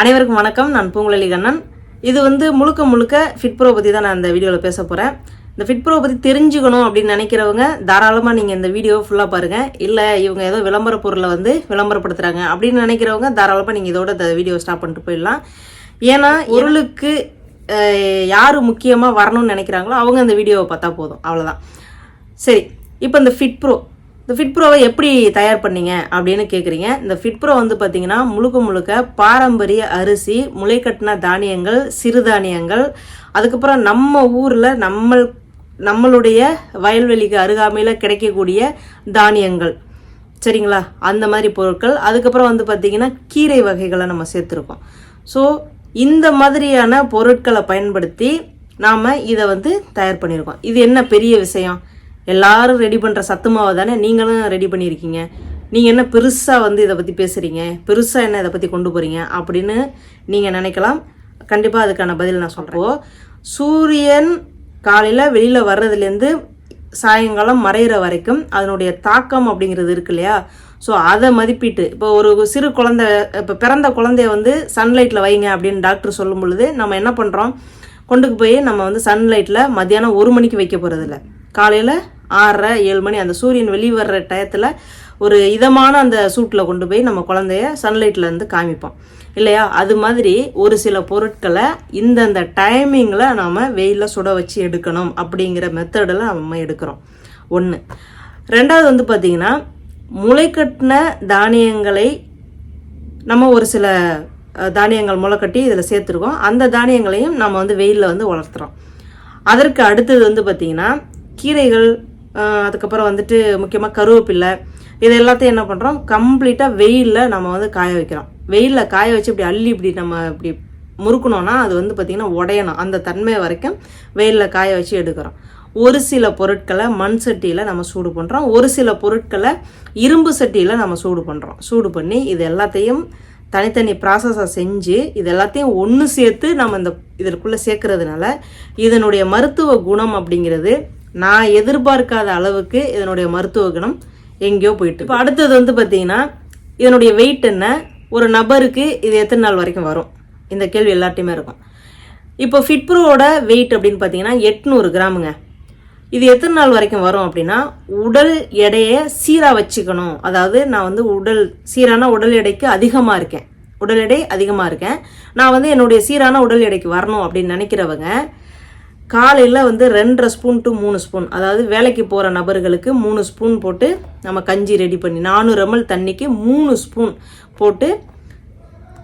அனைவருக்கும் வணக்கம். நான் பூங்குழலி கண்ணன். இது முழுக்க முழுக்க ஃபிட் ப்ரோ பற்றி தான் நான் இந்த வீடியோவில் பேச போகிறேன். இந்த ஃபிட் ப்ரோ பற்றி தெரிஞ்சுக்கணும் அப்படின்னு நினைக்கிறவங்க தாராளமாக நீங்கள் இந்த வீடியோ ஃபுல்லாக பாருங்கள். இல்லை இவங்க ஏதோ விளம்பர பொருளை விளம்பரப்படுத்துகிறாங்க அப்படின்னு நினைக்கிறவங்க தாராளமாக நீங்கள் இதோட இந்த வீடியோ ஸ்டாப் பண்ணிட்டு போயிடலாம். ஏன்னா பொருளுக்கு யார் முக்கியமாக வரணும்னு நினைக்கிறாங்களோ அவங்க இந்த வீடியோவை பார்த்தா போதும், அவ்வளோதான். சரி, இப்போ இந்த ஃபிட் ப்ரோவை எப்படி தயார் பண்ணீங்க அப்படின்னு கேட்குறீங்க. இந்த ஃபிட் ப்ரோ பார்த்தீங்கன்னா முழுக்க முழுக்க பாரம்பரிய அரிசி, முளைக்கட்டின தானியங்கள், சிறுதானியங்கள், அதுக்கப்புறம் நம்ம ஊரில் நம்மளுடைய வயல்வெளிக்கு அருகாமையில் கிடைக்கக்கூடிய தானியங்கள், சரிங்களா, அந்த மாதிரி பொருட்கள். அதுக்கப்புறம் பார்த்தீங்கன்னா கீரை வகைகளை நம்ம சேர்த்துருக்கோம். ஸோ இந்த மாதிரியான பொருட்களை பயன்படுத்தி நாம் இதை தயார் பண்ணியிருக்கோம். இது என்ன பெரிய விஷயம்? எல்லாரும் ரெடி பண்ணுற சத்து மாவை தானே நீங்களும் ரெடி பண்ணியிருக்கீங்க. நீங்கள் என்ன பெருசாக இதை பற்றி பேசுகிறீங்க, பெருசாக என்ன இதை பற்றி கொண்டு போகிறீங்க அப்படின்னு நீங்கள் நினைக்கலாம். கண்டிப்பாக அதுக்கான பதில் நான் சொல்கிறேன். சூரியன் காலையில் வெளியில் வர்றதுலேருந்து சாயங்காலம் மறைகிற வரைக்கும் அதனுடைய தாக்கம் அப்படிங்கிறது இருக்கு இல்லையா? ஸோ அதை மதிப்பிட்டு இப்போ ஒரு சிறு குழந்தை, இப்போ பிறந்த குழந்தைய சன்லைட்டில் வைங்க அப்படின்னு டாக்டர் சொல்லும் பொழுது நம்ம என்ன பண்ணுறோம், கொண்டுக்கு போய் நம்ம சன்லைட்டில் மத்தியானம் 1 மணிக்கு வைக்க போகிறதில்ல, காலையில் 6:30-7 மணி அந்த சூரியன் வெளியே வர்ற டயத்தில் ஒரு இதமான அந்த சூட்டில் கொண்டு போய் நம்ம குழந்தைய சன்லைட்டில் காமிப்போம் இல்லையா? அது மாதிரி ஒரு சில பொருட்களை இந்தந்த டைமிங்கில் நாம் வெயிலில் சுட வச்சு எடுக்கணும் அப்படிங்கிற மெத்தடில் நம்ம எடுக்கிறோம். 1. 2வது பார்த்திங்கன்னா முளைக்கட்டின தானியங்களை நம்ம ஒரு சில தானியங்கள் முளைக்கட்டி இதில் சேர்த்துருக்கோம். அந்த தானியங்களையும் நம்ம வெயிலில் வளர்த்துறோம். அதற்கு அடுத்தது பார்த்திங்கன்னா கீரைகள், அதுக்கப்புறம் முக்கியமாக கருவேப்பில்லை, இது எல்லாத்தையும் என்ன பண்ணுறோம், கம்ப்ளீட்டாக வெயிலில் நம்ம காய வைக்கிறோம். வெயிலில் காய வச்சு இப்படி அள்ளி இப்படி நம்ம இப்படி முறுக்கணும்னா அது பார்த்திங்கன்னா உடையணும். அந்த தன்மை வரைக்கும் வெயிலில் காய வச்சு எடுக்கிறோம். ஒரு சில பொருட்களை மண் சட்டியில் நம்ம சூடு பண்ணுறோம், ஒரு சில பொருட்களை இரும்பு சட்டியில் நம்ம சூடு பண்ணுறோம். சூடு பண்ணி இது எல்லாத்தையும் தனித்தனி ப்ராசஸாக செஞ்சு இது எல்லாத்தையும் ஒன்று சேர்த்து நம்ம இதற்குள்ளே சேர்க்கறதுனால இதனுடைய மருத்துவ குணம் அப்படிங்கிறது நான் எதிர்பார்க்காத அளவுக்கு இதனுடைய மருத்துவ குணம் எங்கேயோ போயிட்டு. இப்போ அடுத்தது பார்த்தீங்கன்னா இதனுடைய வெயிட் என்ன, ஒரு நபருக்கு இது எத்தனை நாள் வரைக்கும் வரும், இந்த கேள்வி எல்லாத்தையுமே இருக்கும். இப்போ ஃபிட் ப்ரோவோட வெயிட் அப்படின்னு பார்த்தீங்கன்னா 800 கிராமுங்க. இது எத்தனை நாள் வரைக்கும் வரும் அப்படின்னா, உடல் எடையை சீராக வச்சுக்கணும். அதாவது நான் சீரான உடல் எடைக்கு அதிகமாக இருக்கேன், உடல் எடை அதிகமாக இருக்கேன், நான் என்னுடைய சீரான உடல் எடைக்கு வரணும் அப்படின்னு நினைக்கிறவங்க காலையில் 2.5 ஸ்பூன் to 3 ஸ்பூன், அதாவது வேலைக்கு போகிற நபர்களுக்கு 3 ஸ்பூன் போட்டு நம்ம கஞ்சி ரெடி பண்ணி 400 ml தண்ணிக்கு 3 ஸ்பூன் போட்டு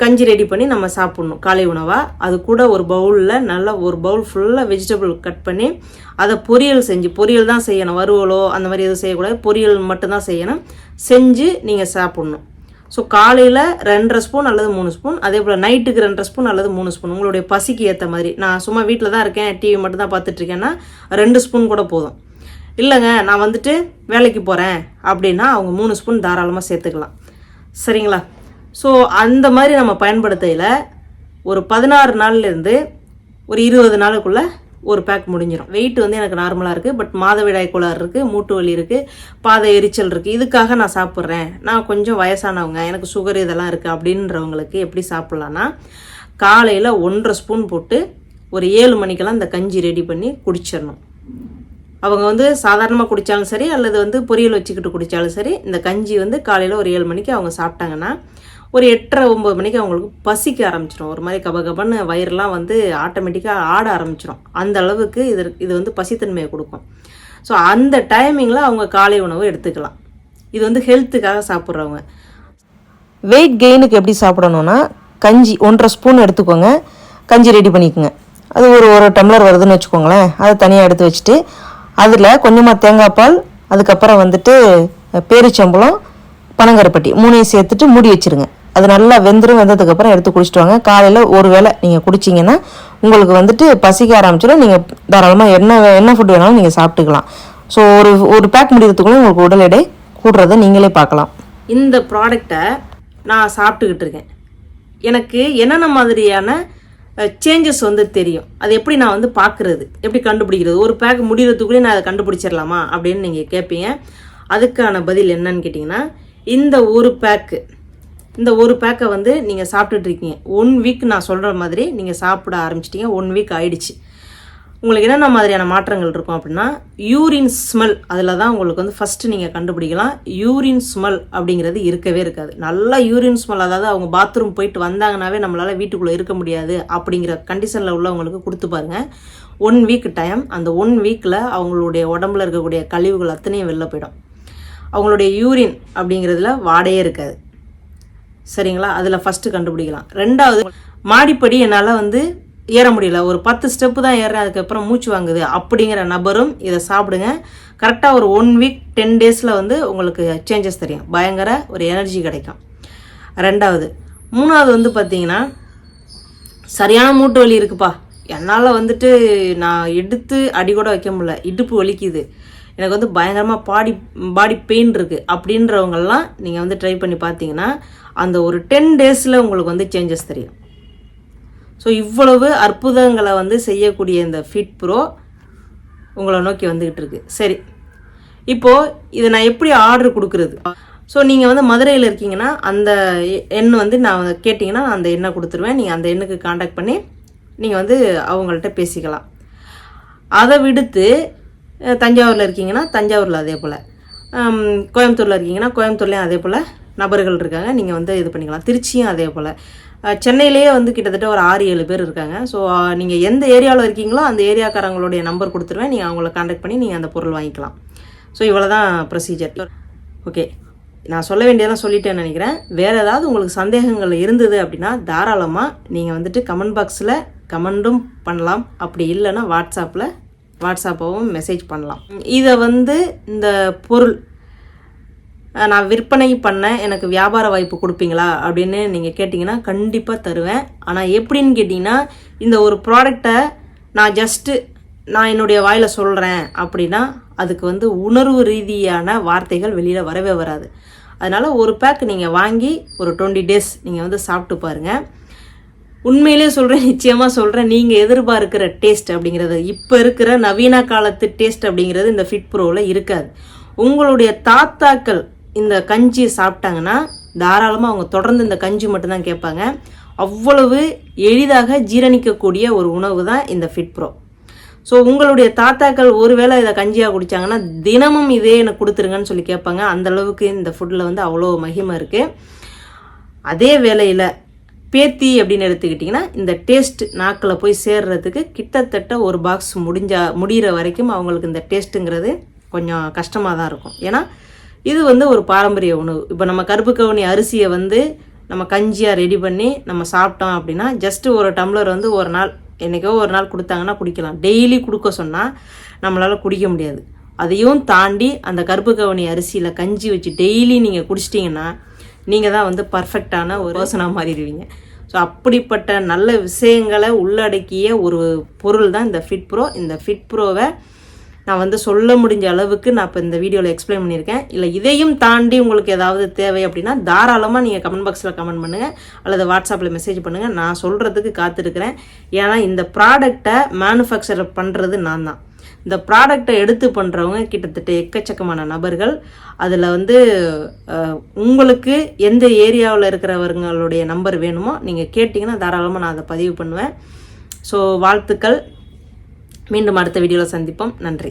கஞ்சி ரெடி பண்ணி நம்ம சாப்பிட்ணும் காலை உணவாக. அது கூட ஒரு பவுலில் நல்லா ஒரு பவுல் ஃபுல்லாக வெஜிடபிள் கட் பண்ணி அதை பொரியல் தான் செய்யணும். வறுவலோ அந்த மாதிரி எதுவும் செய்யக்கூடாது, பொரியல் மட்டும்தான் செய்யணும். செஞ்சு நீங்கள் சாப்பிட்ணும். ஸோ காலையில் 2.5 ஸ்பூன் அல்லது 3 ஸ்பூன், அதே போல் நைட்டுக்கு 2.5 ஸ்பூன் அல்லது 3 ஸ்பூன், உங்களுடைய பசிக்கு ஏற்ற மாதிரி. நான் சும்மா வீட்டில் தான் இருக்கேன், டிவி மட்டும் தான் பார்த்துட்ருக்கேன்னா 2 ஸ்பூன் கூட போதும். இல்லைங்க நான் வேலைக்கு போகிறேன் அப்படின்னா அவங்க 3 ஸ்பூன் தாராளமாக சேர்த்துக்கலாம், சரிங்களா? ஸோ அந்த மாதிரி நம்ம பயன்படுத்தையில் ஒரு 16 நாள்லேருந்து ஒரு 20 நாளுக்குள்ளே ஒரு பேக் முடிஞ்சிடும். வெயிட் எனக்கு நார்மலாக இருக்குது, பட் மாதவிடாய் கோளாறு இருக்குது, மூட்டு வலி இருக்குது, பாதை எரிச்சல் இருக்குது, இதுக்காக நான் சாப்பிட்றேன், நான் கொஞ்சம் வயசானவங்க, எனக்கு சுகர் இதெல்லாம் இருக்குது அப்படின்றவங்களுக்கு எப்படி சாப்பிட்லான்னா, காலையில் 1.5 ஸ்பூன் போட்டு ஒரு 7 மணிக்கெல்லாம் இந்த கஞ்சி ரெடி பண்ணி குடிச்சிடணும். அவங்க சாதாரணமாக குடித்தாலும் சரி அல்லது பொரியல் வச்சுக்கிட்டு குடித்தாலும் சரி, இந்த கஞ்சி காலையில் ஒரு 7 மணிக்கு அவங்க சாப்பிட்டாங்கன்னா ஒரு 8:30-9 மணிக்கு அவங்களுக்கு பசிக்க ஆரம்பிச்சிடும். ஒரு மாதிரி கபகபன்னு வயிறுலாம் ஆட்டோமேட்டிக்காக ஆட ஆரம்பிச்சிடும். அந்த அளவுக்கு இது பசித்தன்மையை கொடுக்கும். ஸோ அந்த டைமிங்கில் அவங்க காலை உணவு எடுத்துக்கலாம். இது ஹெல்த்துக்காக சாப்பிட்றவங்க. வெயிட் கெயினுக்கு எப்படி சாப்பிடணும்னா, கஞ்சி 1.5 ஸ்பூன் எடுத்துக்கோங்க, கஞ்சி ரெடி பண்ணிக்கோங்க. அது ஒரு டம்ளர் வருதுன்னு வச்சுக்கோங்களேன். அதை தனியாக எடுத்து வச்சுட்டு அதில் கொஞ்சமாக தேங்காய் பால், அதுக்கப்புறம் பேரிச்சம்பழம், பனங்கருப்பட்டி 3ஐயும் சேர்த்துட்டு மூடி வச்சுருங்க. அது நல்லா வெந்ததுக்கப்புறம் எடுத்து குடிச்சிட்டு வாங்க. காலையில் ஒரு வேளை நீங்கள் குடிச்சிங்கன்னா உங்களுக்கு பசிக்க ஆரம்பிச்சிடும். நீங்கள் தாராளமாக என்ன ஃபுட் வேணாலும் நீங்கள் சாப்பிட்டுக்கலாம். ஸோ ஒரு பேக் முடிகிறதுக்குள்ளே உங்களுக்கு உடல் எடை கூடுறதை நீங்களே பார்க்கலாம். இந்த ப்ராடக்டை நான் சாப்பிட்டுக்கிட்டு இருக்கேன். எனக்கு என்னென்ன மாதிரியான சேஞ்சஸ் தெரியும். அது எப்படி நான் பார்க்குறது, எப்படி கண்டுபிடிக்கிறது, ஒரு பேக் முடிகிறதுக்குள்ளே நான் அதை கண்டுபிடிச்சிடலாமா அப்படின்னு நீங்கள் கேட்பீங்க. அதுக்கான பதில் என்னன்னு கேட்டிங்கன்னா, இந்த ஒரு பேக்கு இந்த ஒரு பேக்கை வந்து நீங்கள் சாப்பிட்டுட்ருக்கீங்க. 1 வீக் நான் சொல்கிற மாதிரி நீங்கள் சாப்பிட ஆரம்பிச்சிட்டிங்க. 1 வீக் ஆயிடுச்சு. உங்களுக்கு என்னென்ன மாதிரியான மாற்றங்கள் இருக்கும் அப்படின்னா, யூரின் ஸ்மெல் அதில் தான் உங்களுக்கு வந்து ஃபஸ்ட்டு நீங்கள் கண்டுபிடிக்கலாம். யூரின் ஸ்மெல் அப்படிங்கிறது இருக்கவே இருக்காது. நல்லா யூரின் ஸ்மெல், அதாவது அவங்க பாத்ரூம் போயிட்டு வந்தாங்கன்னாவே நம்மளால் வீட்டுக்குள்ளே இருக்க முடியாது அப்படிங்கிற கண்டிஷனில் உள்ளவங்களுக்கு கொடுத்து பாருங்கள். 1 வீக் டைம். அந்த 1 வீக்கில் அவங்களுடைய உடம்புல இருக்கக்கூடிய கழிவுகள் அத்தனையும் வெளில போயிடும். அவங்களுடைய யூரின் அப்படிங்கிறதுல வாடையே இருக்காது. சரிங்களா? அதில் ஃபஸ்ட்டு கண்டுபிடிக்கலாம். 2வது, மாடிப்படி என்னால் வந்து ஏற முடியல, ஒரு 10 ஸ்டெப்பு தான் ஏறுறேன், அதுக்கப்புறம் மூச்சு வாங்குது அப்படிங்கிற நபரும் இதை சாப்பிடுங்க. கரெக்டாக ஒரு 1 வீக் 10 டேஸில் வந்து உங்களுக்கு சேஞ்சஸ் தெரியும். பயங்கர ஒரு எனர்ஜி கிடைக்கும். 2வது. 3வது வந்து பார்த்தீங்கன்னா, சரியான மூட்டு வலி இருக்குப்பா, என்னால் வந்துட்டு நான் எடுத்து அடி கூட வைக்க முடியல, இடுப்பு வலிக்குது, எனக்கு வந்து பயங்கரமாக பாடி பெயின் இருக்குது அப்படின்றவங்கெல்லாம் நீங்கள் வந்து ட்ரை பண்ணி பார்த்தீங்கன்னா அந்த ஒரு 10 டேஸில் உங்களுக்கு வந்து சேஞ்சஸ் தெரியும். ஸோ இவ்வளவு அற்புதங்களை வந்து செய்யக்கூடிய இந்த ஃபிட் ப்ரோ உங்களை நோக்கி வந்துக்கிட்டு இருக்கு. சரி, இப்போது இதை நான் எப்படி ஆர்டர் கொடுக்குறது? ஸோ நீங்கள் வந்து மதுரையில் இருக்கீங்கன்னா அந்த எண் வந்து நான் கேட்டிங்கன்னா அந்த எண்ணை கொடுத்துருவேன். நீங்கள் அந்த எண்ணுக்கு காண்டாக்ட் பண்ணி நீங்கள் வந்து அவங்கள்ட்ட பேசிக்கலாம். அதை விடுத்து தஞ்சாவூரில் இருக்கீங்கன்னா தஞ்சாவூரில் அதே போல், கோயம்புத்தூரில் இருக்கீங்கன்னா கோயம்புத்தூர்லேயும் அதே போல் நபர்கள் இருக்காங்க, நீங்கள் வந்து இது பண்ணிக்கலாம். திருச்சியும் அதே போல், சென்னையிலேயே வந்து கிட்டத்தட்ட ஒரு 6-7 பேர் இருக்காங்க. ஸோ நீங்கள் எந்த ஏரியாவில் இருக்கீங்களோ அந்த ஏரியாக்காரங்களுடைய நம்பர் கொடுத்துருவேன். நீங்கள் அவங்கள காண்டாக்ட் பண்ணி நீங்கள் அந்த பொருள் வாங்கிக்கலாம். ஸோ இவ்வளோ தான் ப்ரொசீஜர். ஓகே, நான் சொல்ல வேண்டியதெல்லாம் சொல்லிட்டேன்னு நினைக்கிறேன். வேறு ஏதாவது உங்களுக்கு சந்தேகங்கள் இருந்தது அப்படின்னா தாராளமாக நீங்கள் வந்துட்டு கமெண்ட் பாக்ஸில் கமெண்டும் பண்ணலாம். அப்படி இல்லைன்னா வாட்ஸ்அப்பாகவும் மெசேஜ் பண்ணலாம். இதை வந்து இந்த பொருள் நான் விற்பனை பண்ண எனக்கு வியாபார வாய்ப்பு கொடுப்பீங்களா அப்படின்னு நீங்கள் கேட்டிங்கன்னா கண்டிப்பாக தருவேன். ஆனால் எப்படின்னு கேட்டிங்கன்னா, இந்த ஒரு ப்ராடக்டை நான் என்னுடைய வாயில் சொல்கிறேன் அப்படின்னா அதுக்கு வந்து உணர்வு ரீதியான வார்த்தைகள் வெளியில் வரவே வராது. அதனால் ஒரு பேக் நீங்கள் வாங்கி ஒரு 20 டேஸ் நீங்கள் வந்து சாப்பிட்டு பாருங்கள். உண்மையிலே சொல்கிறேன், நிச்சயமாக சொல்கிறேன், நீங்கள் எதிர்பார்க்கிற டேஸ்ட் அப்படிங்கிறது, இப்போ இருக்கிற நவீன காலத்து டேஸ்ட் அப்படிங்கிறது இந்த ஃபிட் ப்ரோவில் இருக்காது. உங்களுடைய தாத்தாக்கள் இந்த கஞ்சி சாப்பிட்டாங்கன்னா தாராளமாக அவங்க தொடர்ந்து இந்த கஞ்சி மட்டும்தான் கேட்பாங்க. அவ்வளவு எளிதாக ஜீரணிக்கக்கூடிய ஒரு உணவு தான் இந்த ஃபிட் ப்ரோ. ஸோ உங்களுடைய தாத்தாக்கள் ஒருவேளை இதை கஞ்சியாக குடித்தாங்கன்னா தினமும் இதே எனக்கு கொடுத்துருங்கன்னு சொல்லி கேட்பாங்க. அந்தளவுக்கு இந்த ஃபுட்டில் வந்து அவ்வளோ மகிமை இருக்குது. அதே வேளையில் பேத்தி அப்படின்னு எடுத்துக்கிட்டிங்கன்னா இந்த டேஸ்ட் நாக்கில் போய் சேர்றதுக்கு கிட்டத்தட்ட ஒரு பாக்ஸ் முடிகிற வரைக்கும் அவங்களுக்கு இந்த டேஸ்ட்டுங்கிறது கொஞ்சம் கஷ்டமாக தான் இருக்கும். ஏன்னா இது வந்து ஒரு பாரம்பரிய உணவு. இப்போ நம்ம கருப்பு கவுனி அரிசியை வந்து நம்ம கஞ்சியாக ரெடி பண்ணி நம்ம சாப்பிட்டோம் அப்படின்னா ஜஸ்ட்டு ஒரு டம்ளர் வந்து ஒரு நாள் என்றைக்கோ ஒரு நாள் கொடுத்தாங்கன்னா குடிக்கலாம். டெய்லி கொடுக்க சொன்னால் நம்மளால் குடிக்க முடியாது. அதையும் தாண்டி அந்த கருப்பு கவுனி அரிசியில் கஞ்சி வச்சு டெய்லி நீங்கள் குடிச்சிட்டிங்கன்னா நீங்கள் தான் வந்து பர்ஃபெக்டான ஒரு பர்சனாக மாறிடுவீங்க. ஸோ அப்படிப்பட்ட நல்ல விஷயங்களை உள்ளடக்கிய ஒரு பொருள் தான் இந்த ஃபிட் ப்ரோ. இந்த ஃபிட் ப்ரோவை நான் வந்து சொல்ல முடிஞ்ச அளவுக்கு நான் இப்போ இந்த வீடியோவில் எக்ஸ்பிளைன் பண்ணியிருக்கேன். இல்லை இதையும் தாண்டி உங்களுக்கு ஏதாவது தேவை அப்படின்னா தாராளமாக நீங்கள் கமெண்ட் பாக்ஸில் கமெண்ட் பண்ணுங்கள் அல்லது வாட்ஸ்அப்பில் மெசேஜ் பண்ணுங்கள். நான் சொல்கிறதுக்கு காத்திருக்கிறேன். ஏன்னா இந்த ப்ராடக்டை மேனுஃபேக்சர் பண்ணுறது நான் தான். இந்த ப்ராடக்டை எடுத்து பண்ணுறவங்க கிட்டத்தட்ட எக்கச்சக்கமான நபர்கள். அதில் வந்து உங்களுக்கு எந்த ஏரியாவில் இருக்கிறவங்களுடைய நம்பர் வேணுமோ நீங்கள் கேட்டிங்கன்னா தாராளமாக நான் அதை பதிவு பண்ணுவேன். ஸோ வாழ்த்துக்கள். மீண்டும் அடுத்த வீடியோவில் சந்திப்போம். நன்றி.